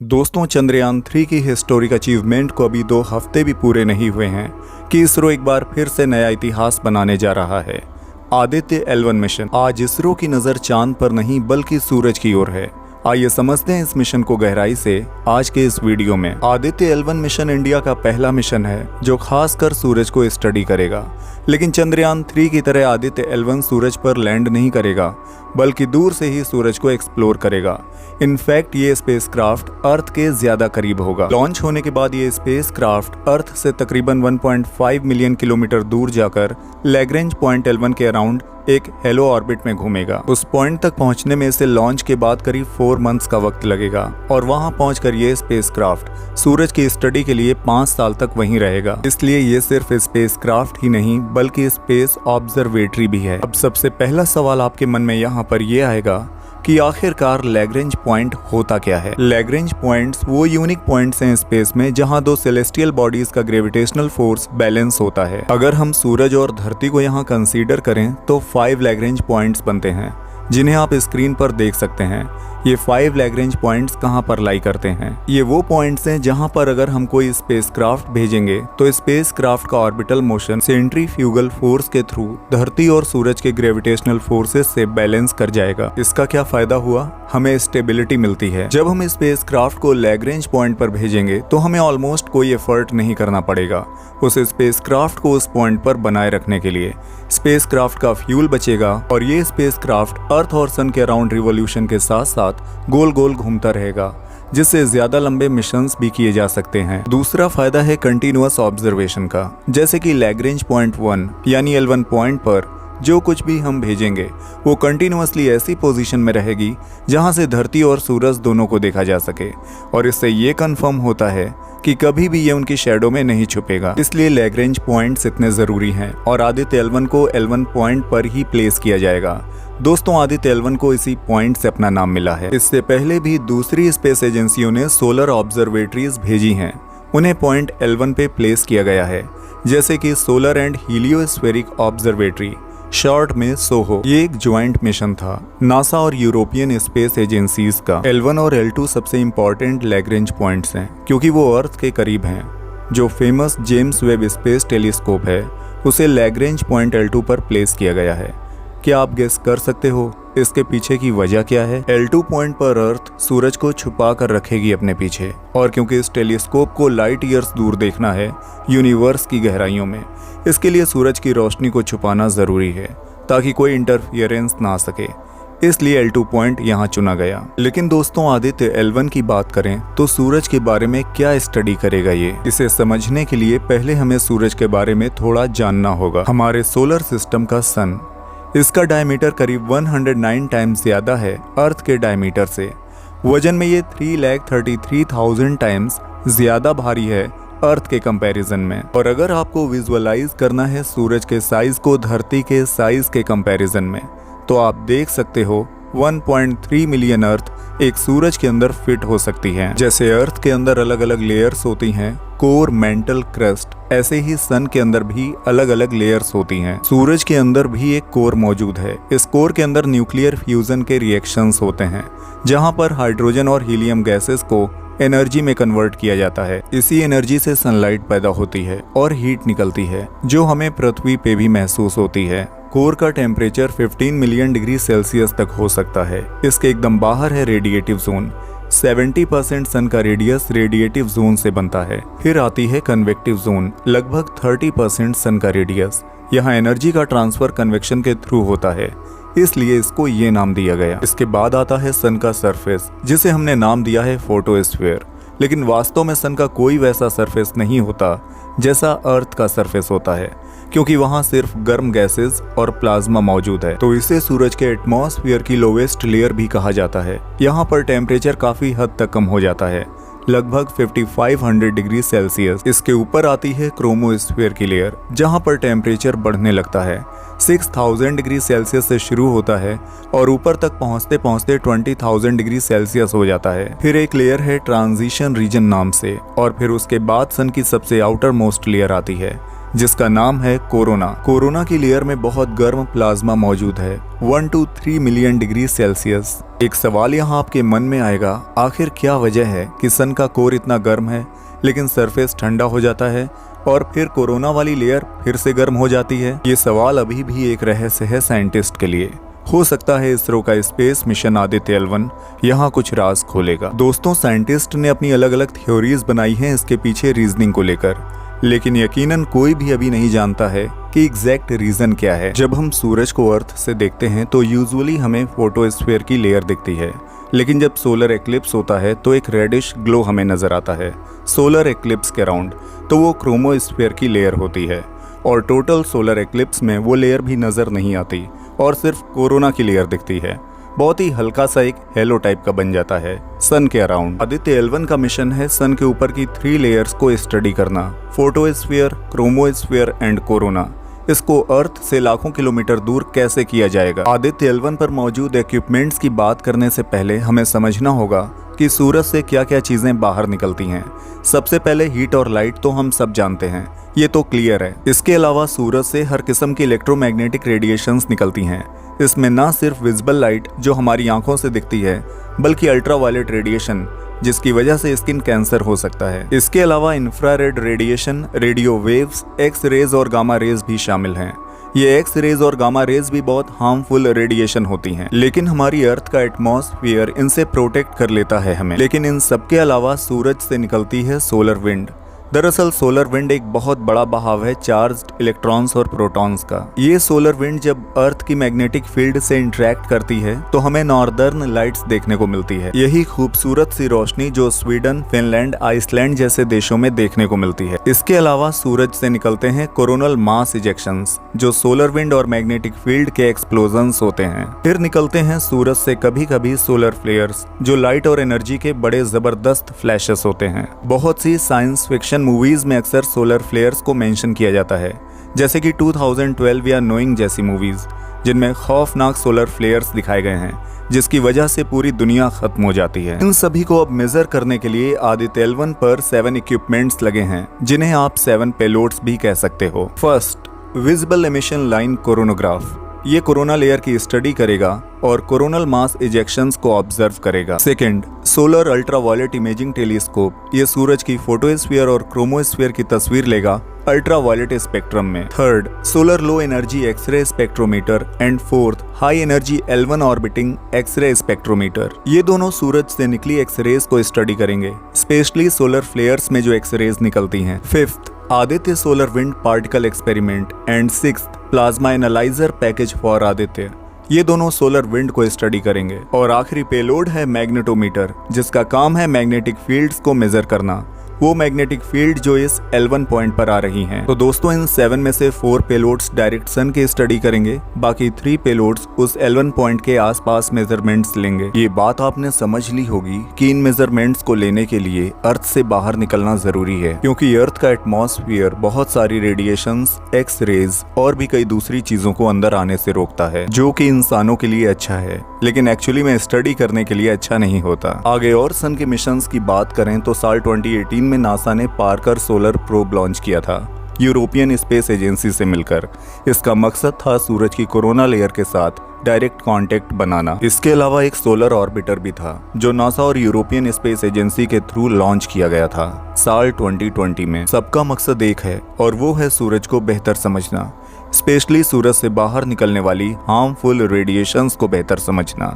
दोस्तों, चंद्रयान-3 की historic achievement को अभी 2 हफ्ते भी पूरे नहीं हुए हैं कि इसरो एक बार फिर से नया इतिहास बनाने जा रहा है। Aditya L1 mission. आज इसरो की नज़र चांद पर नहीं बल्कि सूरज की ओर है। आइए समझते हैं इस मिशन को गहराई से आज के इस वीडियो में। आदित्य L1 मिशन इंडिया का पहला मिशन है जो खासकर सूरज को स्टडी करेगा। लेकिन चंद्रयान-3 की तरह आदित्य L1 सूरज पर लैंड नहीं करेगा बल्कि दूर से ही सूरज को एक्सप्लोर करेगा। इनफैक्ट ये स्पेसक्राफ्ट अर्थ के ज्यादा करीब होगा। लॉन्च होने के बाद ये स्पेसक्राफ्ट अर्थ से तकरीबन 1.5 मिलियन किलोमीटर दूर जाकर लैग्रेंज पॉइंट L1 के अराउंड एक हेलो ऑर्बिट में घूमेगा। उस पॉइंट तक पहुंचने में इसे लॉन्च के बाद करीब 4 मंथ्स का वक्त लगेगा और वहां पहुंचकर ये स्पेसक्राफ्ट सूरज की स्टडी के लिए 5 साल तक वहीं रहेगा। इसलिए ये सिर्फ स्पेसक्राफ्ट ही नहीं बल्कि स्पेस ऑब्जर्वेटरी भी है। अब सबसे पहला सवाल आपके मन में यहाँ पर ये आएगा कि आखिरकार लैग्रेंज पॉइंट होता क्या है। लैग्रेंज पॉइंट्स वो यूनिक पॉइंट्स हैं स्पेस में जहां 2 सेलेस्टियल बॉडीज का ग्रेविटेशनल फोर्स बैलेंस होता है। अगर हम सूरज और धरती को यहाँ कंसीडर करें तो 5 लैग्रेंज पॉइंट्स बनते हैं जिन्हें आप स्क्रीन पर देख सकते हैं। ये 5 लैग्रेंज पॉइंट्स कहाँ पर लाई करते हैं? ये वो पॉइंट्स हैं जहाँ पर अगर हम कोई स्पेसक्राफ्ट भेजेंगे तो स्पेसक्राफ्ट का ऑर्बिटल मोशन सेंट्रीफ्यूगल फोर्स के थ्रू धरती और सूरज के ग्रेविटेशनल फोर्सेस से बैलेंस कर जाएगा। इसका क्या फायदा हुआ? हमें स्टेबिलिटी मिलती है। जब हम स्पेसक्राफ्ट को लैग्रेंज पॉइंट पर भेजेंगे तो हमें ऑलमोस्ट कोई एफर्ट नहीं करना पड़ेगा उस स्पेसक्राफ्ट को उस पॉइंट पर बनाए रखने के लिए। स्पेसक्राफ्ट का फ्यूल बचेगा और ये स्पेसक्राफ्ट अर्थ और सन के अराउंड रिवॉल्यूशन के साथ साथ गोल गोल घूमता रहेगा, जिससे ज्यादा लंबे मिशंस भी किए जा सकते हैं। दूसरा फायदा है कंटिन्यूअस ऑब्जर्वेशन का। जैसे कि लैग्रेंज पॉइंट 1 यानी L1 पॉइंट पर जो कुछ भी हम भेजेंगे वो कंटिन्यूअसली ऐसी पोजीशन में रहेगी जहां से धरती और सूरज दोनों को देखा जा सके और इससे ये कंफर्म होता है कि कभी भी ये उनकी शैडो में नहीं छुपेगा। इसलिए लैग्रेंज पॉइंट्स इतने जरूरी हैं और आदित्य L1 को L1 पॉइंट पर ही प्लेस किया जाएगा। दोस्तों, आदित्य L1 को इसी पॉइंट से अपना नाम मिला है। इससे पहले भी दूसरी स्पेस एजेंसियों ने सोलर ऑब्जर्वेटरीज भेजी हैं, उन्हें पॉइंट L1 पे प्लेस किया गया है, जैसे कि सोलर एंड हीलियोस्फेरिक ऑब्जर्वेटरी, शॉर्ट में सोहो। ये एक ज्वाइंट मिशन था नासा और यूरोपियन स्पेस एजेंसीज का। L1 और L2 सबसे इम्पोर्टेंट लैग्रेंज पॉइंट्स हैं क्योंकि वो अर्थ के करीब हैं। जो famous James Webb space telescope है उसे लैग्रेंज पॉइंट L2 पर प्लेस किया गया है। क्या आप गेस कर सकते हो इसके पीछे की वजह क्या है? L2 पॉइंट पर अर्थ सूरज को छुपा कर रखेगी अपने पीछे, और क्योंकि इस टेलीस्कोप को लाइट ईयर्स दूर देखना है यूनिवर्स की गहराइयों में, इसके लिए सूरज की रोशनी को छुपाना जरूरी है ताकि कोई इंटरफियरेंस ना आ सके। इसलिए L2 पॉइंट यहाँ चुना गया। लेकिन दोस्तों, आदित्य L1 की बात करें तो सूरज के बारे में क्या स्टडी करेगा ये? इसे समझने के लिए पहले हमें सूरज के बारे में थोड़ा जानना होगा। हमारे सोलर सिस्टम का सन, इसका डायमीटर करीब 109 टाइम्स ज्यादा है अर्थ के डायमीटर से। वजन में ये 3,33,000 टाइम्स ज्यादा भारी है अर्थ के कंपैरिजन में। और अगर आपको विजुअलाइज करना है सूरज के साइज को धरती के साइज के कंपैरिजन में, तो आप देख सकते हो 1.3 मिलियन अर्थ एक सूरज के अंदर फिट हो सकती हैं। जैसे अर्थ के अंदर अलग अलग लेयर्स होती हैं, कोर, मेंटल, क्रस्ट, ऐसे ही सन के अंदर भी अलग अलग लेयर्स होती हैं। सूरज के अंदर भी एक कोर मौजूद है। इस कोर के अंदर न्यूक्लियर फ्यूजन के रिएक्शंस होते हैं जहां पर हाइड्रोजन और हीलियम गैसेस को एनर्जी में कन्वर्ट किया जाता है। इसी एनर्जी से सनलाइट पैदा होती है और हीट निकलती है जो हमें पृथ्वी पे भी महसूस होती है। कोर का टेम्परेचर 15 मिलियन डिग्री सेल्सियस तक हो सकता है। इसके एकदम बाहर है रेडिएटिव जोन। 70% सन का रेडियस रेडिएटिव जोन से बनता है। फिर आती है कन्वेक्टिव जोन, लगभग 30% सन का रेडियस। यहाँ एनर्जी का ट्रांसफर कन्वेक्शन के थ्रू होता है, इसलिए इसको ये नाम दिया गया। इसके बाद आता है सन का सरफेस, जिसे हमने नाम दिया है फोटोस्फीयर। लेकिन वास्तव में सन का कोई वैसा सरफेस नहीं होता जैसा अर्थ का सरफेस होता है, क्योंकि वहाँ सिर्फ गर्म गैसेस और प्लाज्मा मौजूद है। तो इसे सूरज के एटमॉस्फेयर की लोवेस्ट लेयर भी कहा जाता है। यहाँ पर टेम्परेचर काफी हद तक कम हो जाता है, लगभग 5500 डिग्री सेल्सियस। इसके ऊपर आती है क्रोमोस्फीयर की लेयर, जहाँ पर टेम्परेचर बढ़ने लगता है। 6000 डिग्री सेल्सियस से शुरू होता है और ऊपर तक पहुँचते पहुँचते 20,000 डिग्री सेल्सियस हो जाता है। फिर एक लेयर है ट्रांजिशन रीजन नाम से, और फिर उसके बाद सन की सबसे आउटर मोस्ट लेयर आती है जिसका नाम है कोरोना। कोरोना की लेयर में बहुत गर्म प्लाज्मा मौजूद है, 1 to 3 मिलियन डिग्री सेल्सियस। एक सवाल यहाँ आपके मन में आएगा, आखिर क्या वजह है कि सन का कोर इतना गर्म है लेकिन सरफेस ठंडा हो जाता है और फिर कोरोना वाली लेयर फिर से गर्म हो जाती है? ये सवाल अभी भी एक रहस्य है साइंटिस्ट के लिए। हो सकता है इसरो का स्पेस मिशन आदित्य L1 यहाँ कुछ राज खोलेगा। दोस्तों, साइंटिस्ट ने अपनी अलग अलग थ्योरीज बनाई हैं इसके पीछे रीजनिंग को लेकर, लेकिन यकीनन कोई भी अभी नहीं जानता है कि एग्जैक्ट रीजन क्या है। जब हम सूरज को अर्थ से देखते हैं तो यूजुअली हमें फोटोस्फीयर की लेयर दिखती है, लेकिन जब सोलर एक्लिप्स होता है तो एक रेडिश ग्लो हमें नजर आता है। सोलर एक्लिप्स के अराउंड तो वो क्रोमोस्फीयर की लेयर होती है और टोटल सोलर एक्लिप्स में वो लेयर भी नजर नहीं आती और सिर्फ कोरोना की लेयर दिखती है। बहुत ही हल्का सा एक हेलो टाइप का बन जाता है सन के अराउंड। आदित्य L1 का मिशन है सन के ऊपर की 3 लेयर्स को स्टडी करना, फोटोस्फीयर, क्रोमोस्फीयर एंड कोरोना। इसको अर्थ से लाखों किलोमीटर दूर कैसे किया जाएगा? आदित्य L1 पर मौजूद इक्विपमेंट्स की बात करने से पहले हमें समझना होगा कि सूरज से क्या क्या चीजें बाहर निकलती हैं। सबसे पहले हीट और लाइट तो हम सब जानते हैं, ये तो क्लियर है। इसके अलावा सूरज से हर किस्म की इलेक्ट्रोमैग्नेटिक रेडिएशंस निकलती हैं। इसमें ना सिर्फ विजिबल लाइट जो हमारी आंखों से दिखती है, बल्कि अल्ट्रावायलेट रेडिएशन जिसकी वजह से स्किन कैंसर हो सकता है। इसके अलावा infrared radiation, radio waves, X rays और गामा रेज भी शामिल हैं। ये एक्स रेज और गामा रेज भी बहुत हार्मफुल रेडिएशन होती हैं, लेकिन हमारी अर्थ का एटमॉस्फेयर इनसे प्रोटेक्ट कर लेता है हमें। लेकिन इन सबके अलावा सूरज से निकलती है सोलर विंड। दरअसल सोलर विंड एक बहुत बड़ा बहाव है चार्ज्ड इलेक्ट्रॉन्स और प्रोटॉन्स का। ये सोलर विंड जब अर्थ की मैग्नेटिक फील्ड से इंटरेक्ट करती है तो हमें नॉर्दर्न लाइट्स देखने को मिलती है। यही खूबसूरत सी रोशनी जो स्वीडन, फिनलैंड, आइसलैंड जैसे देशों में देखने को मिलती है। इसके अलावा सूरज से निकलते हैं कोरोनल मास इजेक्शंस, जो सोलर विंड और मैग्नेटिक फील्ड के एक्सप्लोजन्स होते हैं। फिर निकलते हैं सूरज से कभी कभी सोलर फ्लेयर्स, जो लाइट और एनर्जी के बड़े जबरदस्त फ्लैशेस होते हैं। बहुत सी साइंस फिक्शन मूवीज में अक्सर सोलर फ्लेयर्स को मेंशन किया जाता है, जैसे कि 2012 या नोइंग जैसी मूवीज, जिनमें खौफनाक सोलर फ्लेयर्स दिखाए गए हैं जिसकी वजह से पूरी दुनिया खत्म हो जाती है। इन सभी को अब मेजर करने के लिए आदित्य L1 पर 7 इक्विपमेंट्स लगे हैं, जिन्हें आप 7 पेलोड्स भी कह सकते हो। First, visible emission line coronagraph. ये कोरोना लेयर की स्टडी करेगा और कोरोनल मास इजेक्शंस को ऑब्जर्व करेगा। Second, solar ultraviolet imaging telescope. ये सूरज की फोटोस्फीयर और क्रोमोस्फीयर की तस्वीर लेगा अल्ट्रावायलेट स्पेक्ट्रम में। Third, solar low energy X ray spectrometer and fourth, high energy L1 orbiting X ray spectrometer. ये दोनों सूरज से निकली एक्सरेज को स्टडी करेंगे, स्पेशली सोलर फ्लेयर्स में जो एक्सरेज निकलती हैं। Fifth, Aditya solar wind particle experiment and sixth, plasma analyser package for Aditya. ये दोनों सोलर विंड को स्टडी करेंगे। और आखिरी पेलोड है मैग्नेटोमीटर, जिसका काम है मैग्नेटिक फील्ड्स को मेजर करना, वो मैग्नेटिक फील्ड जो इस L1 पॉइंट पर आ रही हैं। तो दोस्तों, इन 7 में से 4 पेलोड्स डायरेक्ट सन के स्टडी करेंगे, बाकी 3 पेलोड्स उस L1 पॉइंट के आसपास मेजरमेंट्स लेंगे। ये बात आपने समझ ली होगी कि इन मेजरमेंट्स को लेने के लिए अर्थ से बाहर निकलना जरूरी है, क्योंकि अर्थ का एटमॉस्फेयर बहुत सारी रेडिएशंस, एक्स रेज और भी कई दूसरी चीजों को अंदर आने से रोकता है, जो कि इंसानों के लिए अच्छा है, लेकिन एक्चुअली में स्टडी करने के लिए अच्छा नहीं होता। आगे और सन के मिशंस की बात करें तो साल 2018 में नासा ने पार्कर सोलर प्रोब लॉन्च किया था यूरोपियन स्पेस एजेंसी से मिलकर। इसका मकसद था सूरज की कोरोना लेयर के साथ डायरेक्ट कांटेक्ट बनाना। इसके अलावा एक सोलर ऑर्बिटर भी था जो नासा और यूरोपियन स्पेस एजेंसी के थ्रू लॉन्च किया गया था साल 2020 में। सबका मकसद एक है और वो है सूरज को बेहतर समझना, स्पेशली सूरज से बाहर निकलने वाली हार्मफुल रेडिएशंस को बेहतर समझना।